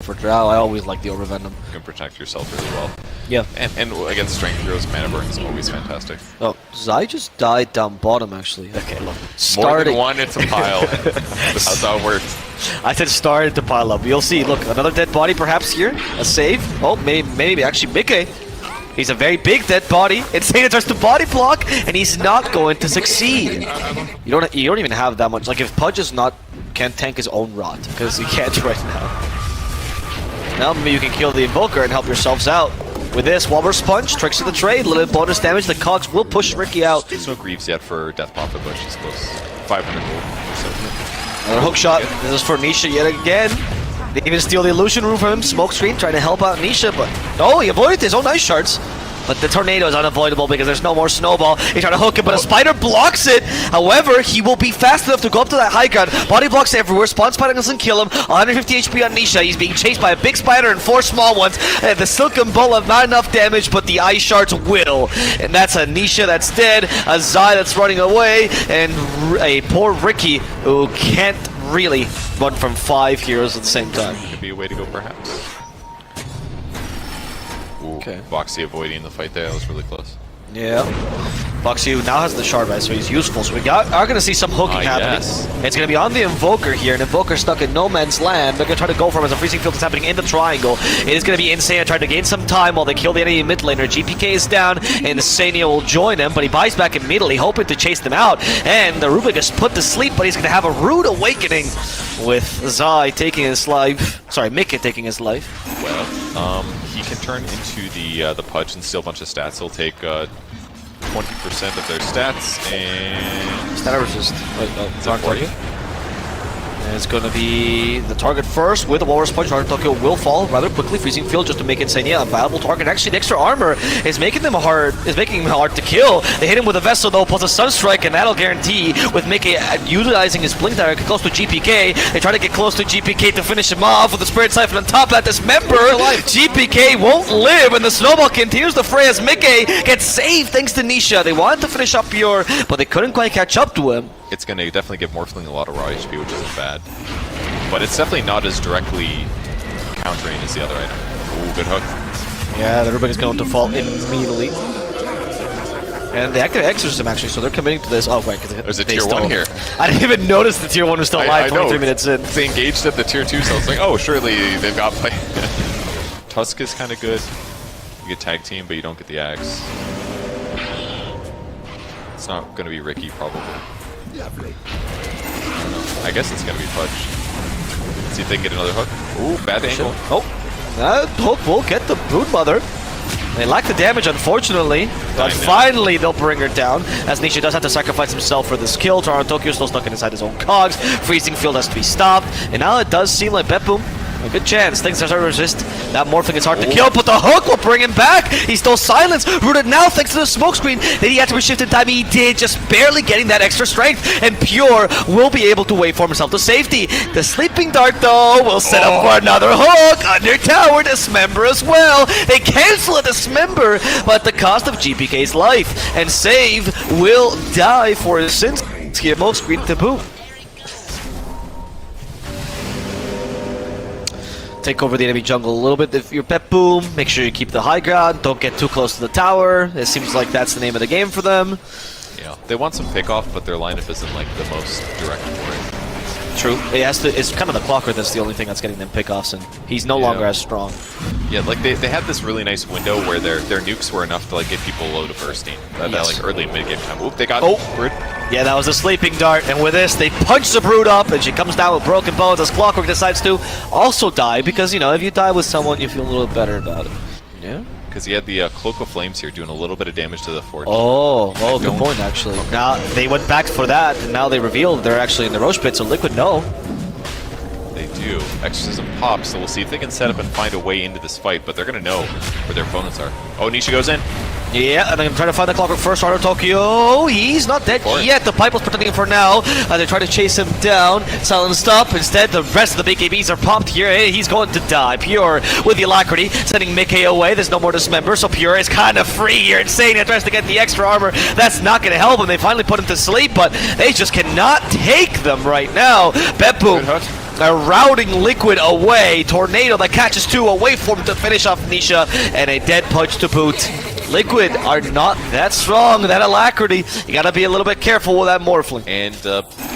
for Drow. I always like the Overvenom. You can protect yourself really well. Yeah. And against strength heroes, mana burn is always fantastic. Oh, Zai just died down bottom, actually. Okay, look. More than one, it's a pile. That's how it works. I said started to pile up. You'll see. Look, another dead body perhaps here. A save. Oh, maybe actually Mickey. He's a very big dead body. Insane starts to body block, and he's not going to succeed. You don't even have that much. Like if Pudge is not can't tank his own rot because he can't right now. Now maybe you can kill the Invoker and help yourselves out. With this, Walrus Punch, Tricks of the Trade, little bonus damage. The Cogs will push Ricky out. There's no Greaves yet for Death Prophet, but she's close. 500 gold. So. Another hook shot. This is for Nisha yet again. They even steal the illusion room from him. Smokescreen trying to help out Nisha, but oh, he avoided his own ice shards. But the tornado is unavoidable because there's no more snowball. He tried to hook it, but a spider blocks it. However, he will be fast enough to go up to that high ground. Body blocks everywhere. Spawn spider doesn't kill him. 150 HP on Nisha. He's being chased by a big spider and 4 small ones. And the Silken Bola, not enough damage, but the ice shards will. And that's a Nisha that's dead, a Zai that's running away, and a poor Ricky who can't really run from 5 heroes at the same time. Could be a way to go, perhaps. Ooh, okay. Boxy avoiding the fight there. That was really close. Yeah. Boxy now has the shard, right? So he's useful. So we are going to see some hooking happening. Yes. It's going to be on the Invoker here, and Invoker stuck in no man's land. They're going to try to go for him as a freezing field is happening in the triangle. It is going to be Insane trying to gain some time while they kill the enemy mid laner. GPK is down, and Sania will join him, but he buys back immediately, hoping to chase them out. And the Rubik is put to sleep, but he's going to have a rude awakening with Zai taking his life. Sorry, Mickey taking his life. Well, he can turn into the Pudge and steal a bunch of stats. He'll take 20% of their stats and... Stat resist. Wait, no, it's not target. And it's going to be the target first with the Walrus Punch. Tokyo will fall rather quickly. Freezing Field just to make Insania a viable target. Actually, the extra armor is making him hard to kill. They hit him with a Vessel though, plus a Sunstrike, and that'll guarantee with Mickey utilizing his Blink Dagger close to GPK. They try to get close to GPK to finish him off with the Spirit Siphon on top of that. Dismember. GPK won't live, and the snowball continues to fray as Mickey gets saved thanks to Nisha. They wanted to finish up Pure, but they couldn't quite catch up to him. It's going to definitely give Morphling a lot of raw HP, which isn't bad. But it's definitely not as directly countering as the other item. Ooh, good hook. Yeah, the Rubik is going to fall immediately. And they activate Exorcism actually, so they're committing to this. Oh, wait, there's a tier 1 here. I didn't even notice the tier 1 was still alive 23 minutes in. They engaged at the tier 2, so it's like, oh, surely they've got play. Tusk is kind of good. You get tag team, but you don't get the axe. It's not going to be Ricky, probably. I guess it's gonna be Pudge. Let's see if they can get another hook. Ooh, bad angle. Oh, that hook will get the Broodmother. They lack the damage, unfortunately, but finally they'll bring her down, as Nisha does have to sacrifice himself for this kill. Tokyo still stuck inside his own cogs. Freezing Field has to be stopped, and now it does seem like BETBOOM a good chance. Things are starting to resist. That Morphling is hard to kill, but the hook will bring him back. He's still silenced. Rooted now thanks to the smokescreen. Then he had to be shifted time. He did, just barely getting that extra strength. And Pure will be able to wait for himself to safety. The Sleeping Dart, though, will set up for another hook. Under tower, Dismember as well. They cancel a Dismember, but the cost of GPK's life. And Save will die for his sins. Here, smokescreen to boot. Take over the enemy jungle a little bit. If you're BETBOOM, make sure you keep the high ground. Don't get too close to the tower. It seems like that's the name of the game for them. Yeah, they want some pick-off, but their lineup isn't like the most direct for it. True. It has to. It's kind of the clocker that's the only thing that's getting them pick-offs, and he's no longer as strong. Yeah, like they had this really nice window where their nukes were enough to like get people low to bursting. That like early mid-game time. Oop, they got Brood. Yeah, that was a Sleeping Dart, and with this, they punch the Brood up, and she comes down with broken bones as Clockwork decides to also die, because, you know, if you die with someone, you feel a little better about it. Yeah? Because he had the Cloak of Flames here doing a little bit of damage to the fort. Oh, good point, actually. Now, they went back for that, and now they revealed they're actually in the Roche Pit, so Liquid no. They do. Exorcism pops, so we'll see if they can set up and find a way into this fight, but they're going to know where their opponents are. Oh, Nisha goes in. Yeah, and I'm trying to find the Clockwork first. Tokyo, he's not dead yet. The pipe was protecting him for now. They try to chase him down. Silenced up. Instead, the rest of the BKBs are popped here. Hey, he's going to die. Pure with the alacrity, sending Mickey away. There's no more Dismember, so Pure is kind of free here. Insane tries to get the extra armor. That's not going to help him. They finally put him to sleep, but they just cannot take them right now. BETBOOM routing Liquid away. Tornado that catches 2 away from him to finish off Nisha, and a dead punch to boot. Liquid are not that strong, that alacrity. You gotta be a little bit careful with that Morphling. And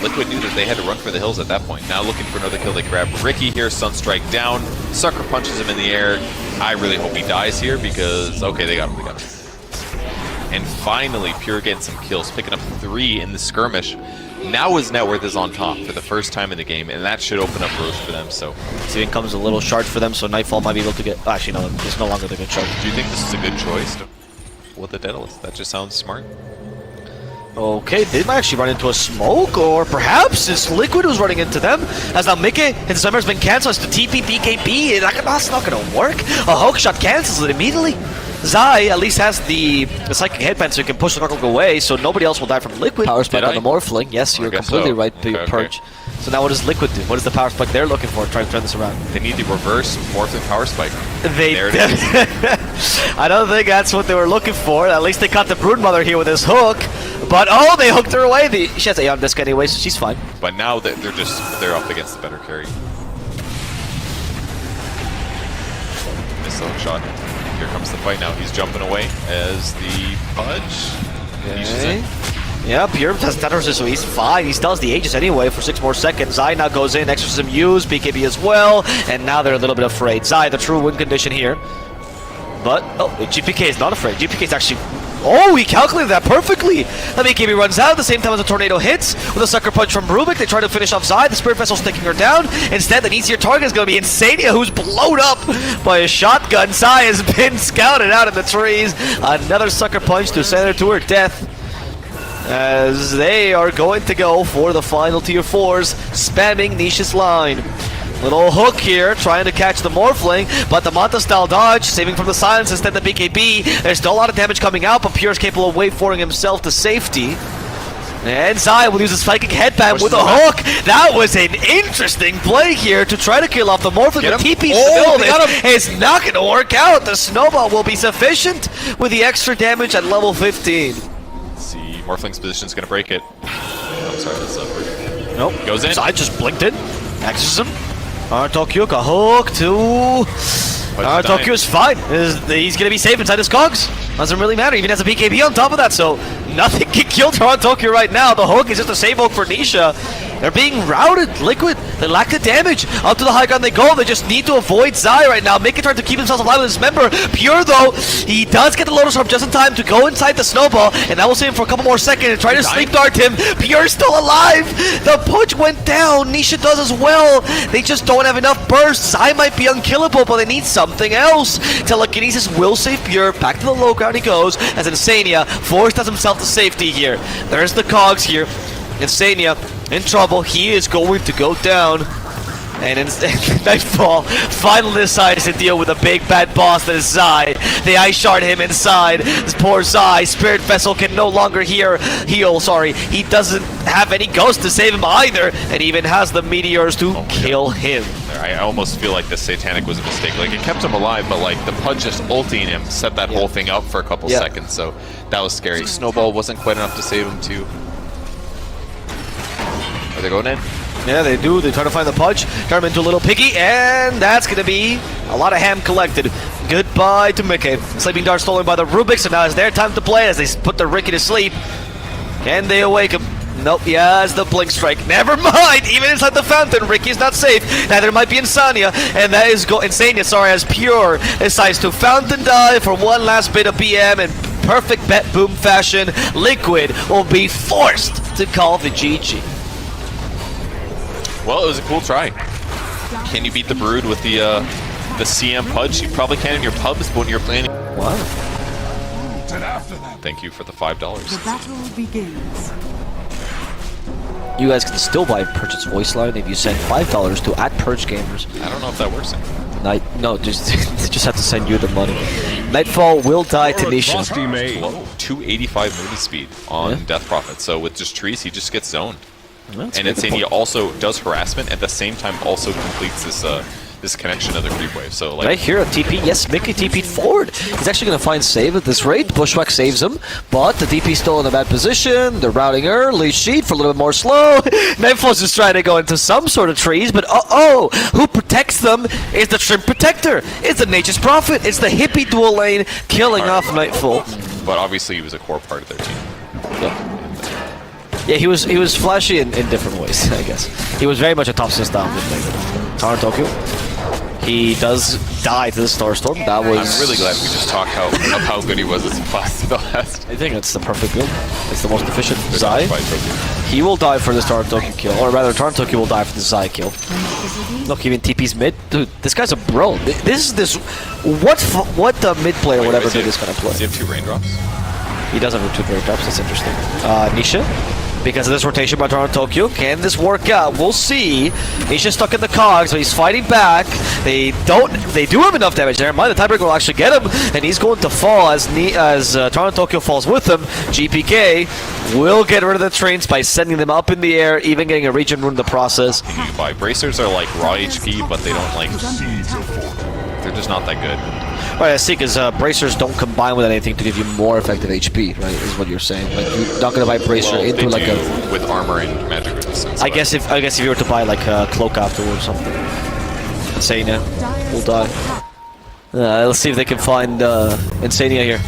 Liquid knew that they had to run for the hills at that point. Now looking for another kill. They grab Ricky here, Sunstrike down, Sucker punches him in the air. I really hope he dies here because, okay, they got him, And finally, Pure getting some kills, picking up 3 in the skirmish. Now his net worth is on top for the first time in the game, and that should open up roads for them. So, see, it comes a little shard for them, so Nightfall might be able to get. Actually, no, it's no longer the good shard. Do you think this is a good choice with the Daedalus? That just sounds smart. Okay, they might actually run into a smoke, or perhaps it's Liquid who's running into them. As now Mickey, his summer has been cancelled. It's the TP BKB. That's not going to work. A hook shot cancels it immediately. Zai at least has the psychic headband, so he can push the Knuckle away, so nobody else will die from Liquid. Power spike on the Morphling. Yes, you're completely right, Perch. So now what does Liquid do? What is the power spike they're looking for? Trying to turn this around. They need the reverse Morphling power spike. There it is. I don't think that's what they were looking for. At least they caught the Broodmother here with his hook. But oh, they hooked her away. She has Aeon Disc anyway, so she's fine. But now they're up against the better carry. Missed the hook shot. Here comes the fight now. He's jumping away as the Pudge. Okay. Yeah, Pure has that resist, so he's fine. He still has the Aegis anyway for 6 more seconds. Zai now goes in, Exorcism used, BKB as well, and now they're a little bit afraid. Zai, the true win condition here. But, oh, GPK is not afraid. GPK is actually... Oh, he calculated that perfectly! The BKB runs out at the same time as the Tornado hits. With a Sucker Punch from Rubik, they try to finish off Zai. The Spirit Vessel's taking her down. Instead, an easier target is going to be Insania, who's blown up by a shotgun. Zai has been scouted out in the trees. Another Sucker Punch to send her to her death. As they are going to go for the final tier 4s, spamming Nisha's line. Little hook here, trying to catch the Morphling, but the Manta style dodge, saving from the silence instead of the BKB. There's still a lot of damage coming out, but Pure is capable of wayfaring himself to safety. And Zai will use his Psychic Headband with a hook. That was an interesting play here to try to kill off the Morphling. The TP is not going to work out. The Snowball will be sufficient with the extra damage at level 15. Let's see, Morphling's position is going to break it. I'm sorry, that's over. Nope. Goes in. Zai just blinked in. Exorcism. Tokyo, a hook to... Tokyo is fine. He's going to be safe inside his cogs. Doesn't really matter. Even has a BKB on top of that, so nothing can kill Tokyo right now. The hook is just a save hook for Nisha. They're being routed. Liquid, they lack the damage. Up to the high ground they go. They just need to avoid Zai right now. Mickey trying to keep himself alive with his member. Pure, though, he does get the Lotus Orb just in time to go inside the Snowball, and that will save him for a couple more seconds and try to sleep dart him. Pure's still alive. The punch went down. Nisha does as well. They just don't have enough burst. Zai might be unkillable, but they need something else. Telekinesis will save Pure. Back to the low ground he goes, as Insania forced himself to safety here. There's the cogs here. Insania in trouble. He is going to go down. And Nightfall finally decides to deal with a big bad boss that is Zai. They ice shard him inside. This poor Zai. Spirit Vessel can no longer heal. He doesn't have any ghost to save him either. And even has the meteors to kill him. I almost feel like the Satanic was a mistake. Like, it kept him alive, but like the Pudge just ulting him set that whole thing up for a couple seconds. So that was scary. Snowball wasn't quite enough to save him too. Are they going in? Yeah, they do. They try to find the Pudge, turn him into a little piggy, and that's going to be a lot of ham collected. Goodbye to Mickey. Sleeping Dart stolen by the Rubik, so now it's their time to play as they put the Ricky to sleep. Can they awake him? Nope, yeah, it's the Blink Strike. Never mind! Even inside the fountain, Ricky's not safe. Neither might be Insania, and that is Insania, as Pure decides to fountain dive for one last bit of BM in perfect BETBOOM fashion. Liquid will be forced to call the GG. Well, it was a cool try. Can you beat the Brood with the CM Pudge? You probably can in your pubs, but when you're playing... Wow. Thank you for the $5. The battle begins. You guys can still buy Purchase Voice Line if you send $5 to @PurgeGamers. I don't know if that works. No, just have to send you the money. Nightfall will die to Nisha. 285 movement speed on Death Prophet, so with just trees, he just gets zoned. That's and Insania also does harassment, at the same time also completes this this connection of the creep wave. So like Right here a TP, yes, Mickey TP'd forward. He's actually going to find save at this rate. Bushwhack saves him, but the DP's still in a bad position. They're routing early. Sheet for a little bit more slow. Nightfall's just trying to go into some sort of trees, but who protects them is the Shrimp Protector. It's the Nature's Prophet. It's the hippie dual lane killing off Nightfall. but obviously he was a core part of their team. Yeah, he was flashy in different ways, I guess. He was very much a top style mid laner. Tower Tokyo. He does die to the Starstorm. That was. I'm really glad we just talked of how good he was as a class the last. I think it's the perfect build. It's the most efficient. Zai. He will die for the Tower Tokyo kill, or rather, Tower Tokyo will die for the Zai kill. Look, even TP's mid. Dude, this guy's a bro. What the mid player would ever do this kind of play? Does he have 2 raindrops? He does have 2 raindrops. That's interesting. Nisha. Because of this rotation by Toronto Tokyo, can this work out? We'll see. He's just stuck in the cogs, but he's fighting back. They do have enough damage there. Mind the tiebreaker will actually get him, and he's going to fall as Toronto Tokyo falls with him. GPK will get rid of the trains by sending them up in the air, even getting a region rune in the process. Bracers are like raw HP, but they don't like. They're just not that good. Right, I see, because bracers don't combine with anything to give you more effective HP, right? Is what you're saying. Like you're not gonna buy bracer into like a with armor and magic resistance. I guess if you were to buy like a cloak afterwards or something, Insania will die. Let's see if they can find Insania here.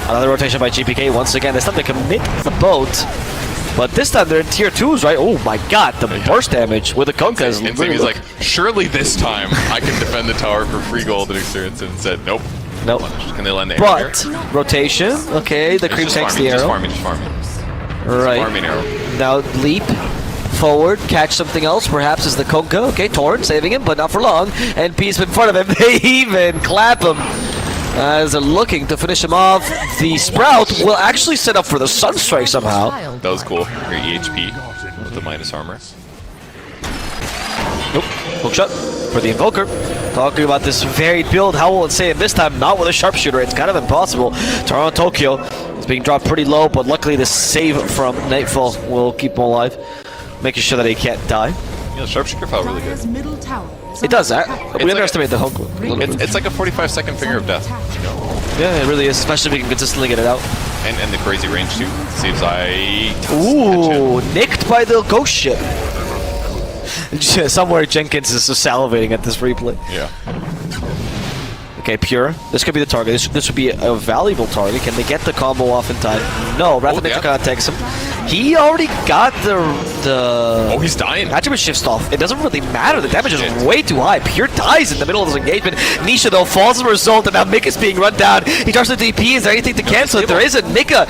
Another rotation by GPK once again. This time they commit the boat. But this time they're in tier 2s, right? Oh my god, the burst damage with the Konka is really... He's like, surely this time I can defend the tower for free gold and experience, and said, nope. Nope. Can they land the But, arrow here? rotation, okay, the creep takes the arrow. Just farming. Right. Farming arrow. Now leap forward, catch something else, perhaps is the Konka. Okay, Torn saving him, but not for long. And Peace in front of him, they even clap him. As they're looking to finish him off, the Sprout will actually set up for the Sunstrike somehow. That was cool. Your EHP with the minus armor. Nope. Hookshot for the Invoker. Talking about this varied build, how will it say it this time? Not with a Sharpshooter. It's kind of impossible. Toronto Tokyo is being dropped pretty low, but luckily the save from Nightfall will keep him alive, making sure that he can't die. Yeah, the Sharpshooter felt really good. It does that. We like underestimate the hook. It's like a 45-second finger of death. Yeah, it really is, especially if we can consistently get it out. And the crazy range too. Saves Ooh, nicked by the ghost ship. Somewhere Jenkins is just salivating at this replay. Yeah. Okay, Pure. This could be the target. This would be a valuable target. Can they get the combo off in time? No, Rapid Ninja kind of takes him. He already got the... Oh, he's dying. Attribute shifts off. It doesn't really matter. The damage is way too high. Pure dies in the middle of this engagement. Nisha, though, falls as a result, and now Mika is being run down. He tries to DP. Is there anything to cancel it? There isn't. Mika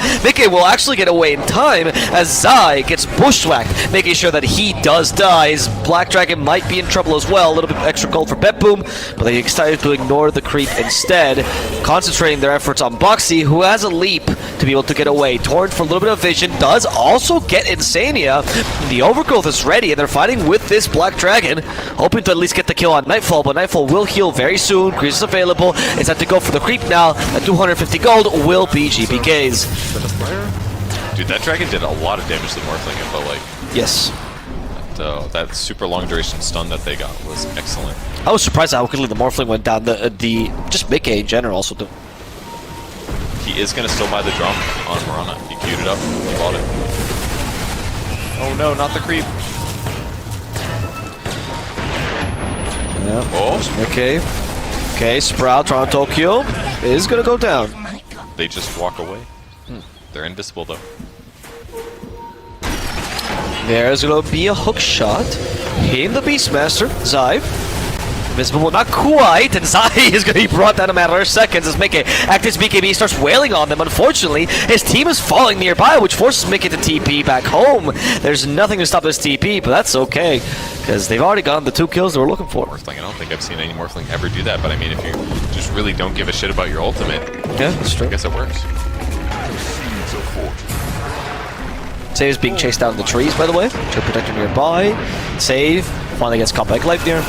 will actually get away in time as Zai gets bushwhacked, making sure that he does die. His Black Dragon might be in trouble as well. A little bit extra gold for BETBOOM, but they decided to ignore the creep instead, concentrating their efforts on Boxy, who has a leap to be able to get away. Torn for a little bit of vision, does also get Insania. The Overgrowth is ready, and they're fighting with this Black Dragon, hoping to at least get the kill on Nightfall, but Nightfall will heal very soon. Grease is available. It's time to go for the creep now. At 250 gold will be GPK's. Dude, that dragon did a lot of damage to the Morphling, it felt like. Yes. That super long duration stun that they got was excellent. I was surprised at how quickly the Morphling went down. Just Mickey in general also too. He is going to still buy the drum on Marana. He queued it up. He bought it. Oh no, not the creep. Yeah. Oh. Okay. Okay, Sprout, Toronto Tokyo is going to go down. They just walk away. They're invisible though. There's going to be a hook shot. Hitting the Beastmaster, Zai. Invisible, not quite, and Zai is going to be brought down in a matter of seconds as Mickey active BKB starts wailing on them. Unfortunately, his team is falling nearby, which forces Mickey to TP back home. There's nothing to stop this TP, but that's okay, because they've already gotten the 2 kills they were looking for. Morphling, I don't think I've seen any Morphling ever do that, but I mean, if you just really don't give a shit about your ultimate, yeah, that's true. I guess it works. Save is being chased down in the trees, by the way. Shield Protector nearby. Save. Finally gets caught by Gleipnir.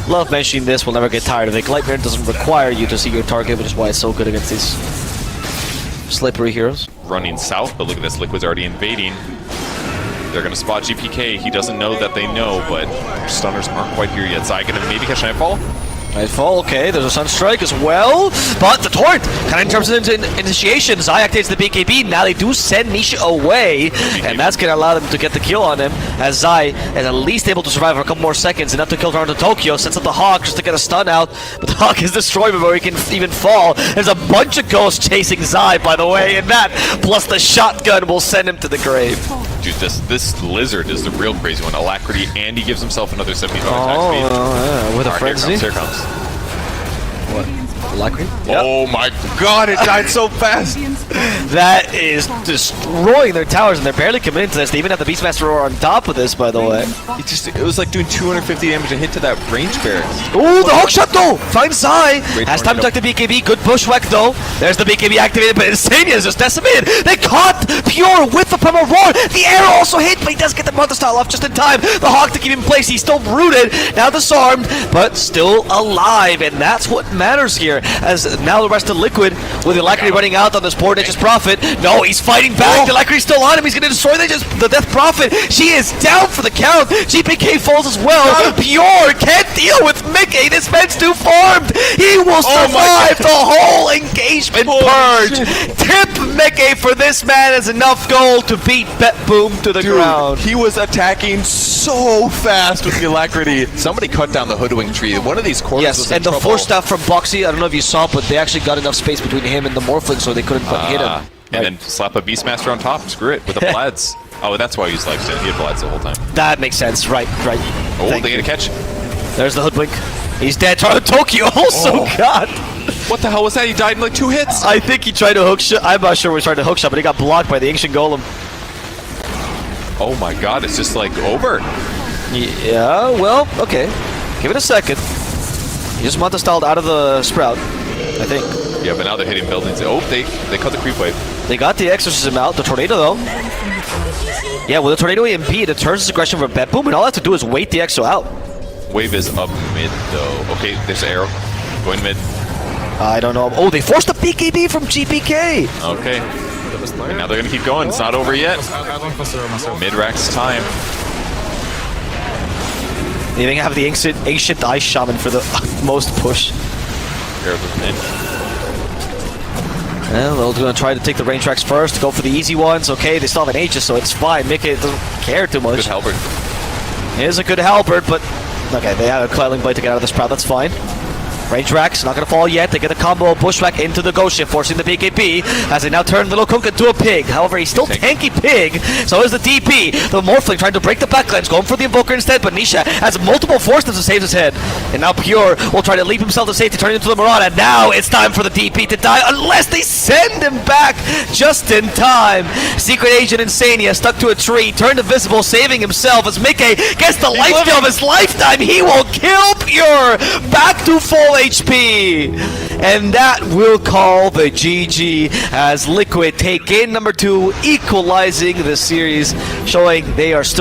Love mentioning this, we'll never get tired of it. Gleipnir doesn't require you to see your target, which is why it's so good against these slippery heroes. Running south, but look at this, Liquid's already invading. They're going to spot GPK. He doesn't know that they know, but stunners aren't quite here yet. Zai going to maybe catch Nightfall. Nightfall, okay, there's a Sunstrike as well, but the Torrent kind of turns into initiation. Zai activates the BKB, now they do send Nisha away, and that's going to allow them to get the kill on him, as Zai is at least able to survive for a couple more seconds, enough to kill Toronto Tokyo, sets up the Hawk just to get a stun out, but the Hawk is destroyed before he can even fall. There's a bunch of ghosts chasing Zai, by the way, and that, plus the shotgun, will send him to the grave. Dude, this lizard is the real crazy one. Alacrity, and he gives himself another 75 attack speed. Yeah, with a frenzy. Here comes. What? Alacrity? Oh my god, it died so fast! That is destroying their towers, and they're barely committing to this. They even have the Beastmaster Roar on top of this, by the way. It was like doing 250 damage a hit to that range barracks. Ooh, the hook shot though! Finds Zai! Has time to tuck the BKB. Good bushwhack though. There's the BKB activated, but Insania is just decimated. They caught Pure with the Primal Roar. The arrow also hit, but he does get the Mother Style off just in time. The Hawk to keep him in place. He's still rooted, now disarmed, but still alive, and that's what matters here. As now the rest of Liquid, with the Alacrity running out on this poor Nature's Prophet. No, he's fighting back. The Alacrity's still on him. He's going to destroy the Death Prophet. She is down for the count. GPK falls as well. Pure can't deal with Mickey. This man's too farmed. He will survive the whole engagement purge. Tip Mickey for this man is enough gold to beat BETBOOM to the ground. He was attacking so fast with the Alacrity. Somebody cut down the Hoodwink tree. One of these corners was in and the trouble. Force Staff from Boxy, I don't know if you saw, but they actually got enough space between him and the Morphling so they couldn't hit him. And then slap a Beastmaster on top. Screw it with the Blaads. Oh, that's why he used Lifesteal. He had Blaads the whole time. That makes sense. Right. Oh, they get a catch. There's the Hoodwink. He's dead. Toronto Tokyo also God. What the hell was that? He died in like 2 hits. I think he tried to hook shot. I'm not sure he tried to hook shot, but he got blocked by the Ancient Golem. Oh my god, it's just like over. Yeah, well, okay. Give it a second. He just Manta styled out of the Sprout, I think. Yeah, but now they're hitting buildings. Oh, they cut the creep wave. They got the Exorcism out. The Tornado, though. Yeah, with the Tornado EMP, it turns his aggression for BETBOOM, and all I have to do is wait the Exo out. Wave is up mid, though. Okay, there's an arrow. Going mid. I don't know. Oh, they forced the BKB from GPK! Okay. And now they're going to keep going. It's not over yet. Mid-Rack's time. They even have the ancient Ice Shaman for the most push. Arrows mid. Well, they're going to try to take the range tracks first, go for the easy ones. Okay, they still have an Aegis, so it's fine. Mickey doesn't care too much. Good halberd. It is a good halberd, but... Okay, they have a Cloudling Blade to get out of the Sprout, that's fine. Range Racks, not going to fall yet. They get a combo Bushwhack into the Ghost Shift, forcing the BKB as they now turn Little Kunk into a pig. However, he's still tanky pig, so is the DP. The Morphling trying to break the backlines, going for the Invoker instead, but Nisha has multiple forces to save his head. And now Pure will try to leap himself to safety, turning into the Marauder, and now it's time for the DP to die, unless they send him back just in time. Secret Agent Insania stuck to a tree, turned invisible, saving himself as Mickey gets the lifesteal of his lifetime. He will kill Pure back to full HP, and that will call the GG as Liquid take game number 2, equalizing the series, showing they are still